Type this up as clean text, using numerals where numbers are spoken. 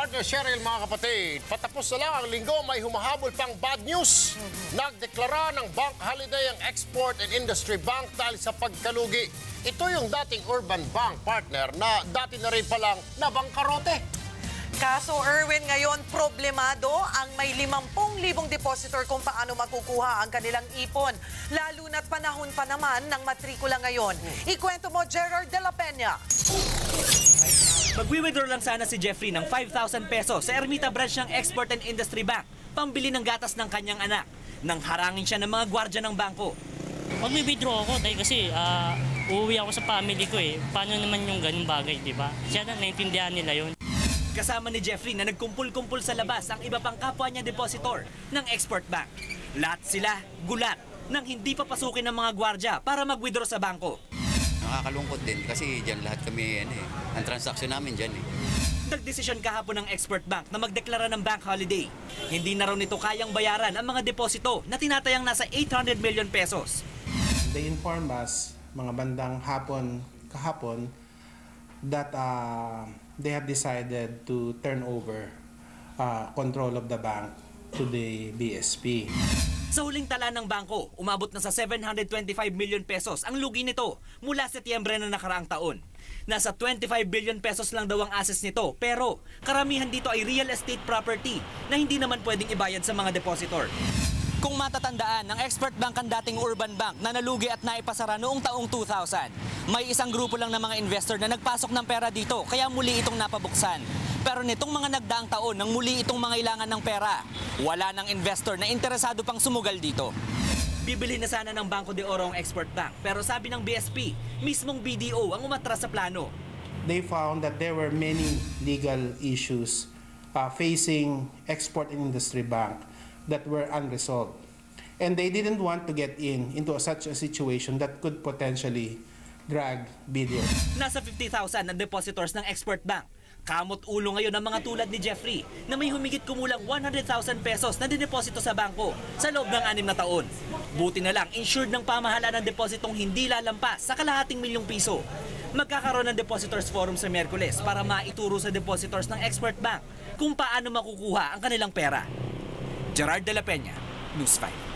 Partner Cheryl, mga kapatid, patapos na lang ang linggo, may humahabol pang bad news. Nagdeklara ng bank holiday ang Export and Industry Bank dahil sa pagkalugi. Ito yung dating urban bank partner na dati na rin palang nabangkarote. Kaso Erwin, ngayon problemado ang may 50,000 depositor kung paano makukuha ang kanilang ipon. Lalo na't panahon pa naman ng matrikula ngayon. Ikwento mo, Gerard de la Peña. Magwi-withdraw lang sana si Jeffrey ng 5,000 pesos sa Ermita branch ng Export and Industry Bank, pambili ng gatas ng kanyang anak, nang harangin siya ng mga gwardya ng bangko. Mag-withdraw ako dahil kasi uuwi ako sa family ko eh. Paano naman yung ganung bagay, di ba? Siya na, naintindihan nila yun. Kasama ni Jeffrey na nagkumpul-kumpul sa labas ang iba pang kapwa niya depositor ng Export Bank. Lahat sila gulat nang hindi papasukin ng mga gwardya para mag-withdraw sa bangko. Nakakalungkot din kasi dyan lahat kami, ang transaksyon namin dyan eh. Nagdesisyon kahapon ng Export Bank na magdeklara ng bank holiday. Hindi na raw nito kayang bayaran ang mga deposito na tinatayang nasa 800 million pesos. They inform us, mga bandang kahapon, that they have decided to turn over control of the bank to the BSP. Sa huling tala ng bangko, umabot na sa 725 million pesos ang lugi nito mula Setyembre na nakaraang taon. Nasa 25 billion pesos lang daw ang assets nito, pero karamihan dito ay real estate property na hindi naman pwedeng ibayad sa mga depositor. Kung matatandaan, ng Export Bank ang dating urban bank na nalugi at naipasara noong taong 2000. May isang grupo lang ng mga investor na nagpasok ng pera dito, kaya muli itong napabuksan. Pero nitong mga nagdaang taon, nang muli itong mangailangan ng pera, wala ng investor na interesado pang sumugal dito. Bibili na sana ng Bangko de Oro ang Export Bank, pero sabi ng BSP, mismong BDO ang umatras sa plano. They found that there were many legal issues facing Export and Industry Bank that were unresolved. And they didn't want to get into such a situation that could potentially drag BDO. Nasa 50,000 ang depositors ng Export Bank. Kamot ulo ngayon ng mga tulad ni Jeffrey na may humigit kumulang 100,000 pesos na dineposito sa bangko sa loob ng 6 na taon. Buti na lang, insured ng pamahalaan ng depositong hindi lalampas sa kalahating milyong piso. Magkakaroon ng Depositors Forum sa Miyerkules para maituro sa depositors ng Export Bank kung paano makukuha ang kanilang pera. Gerard de la Peña, News 5.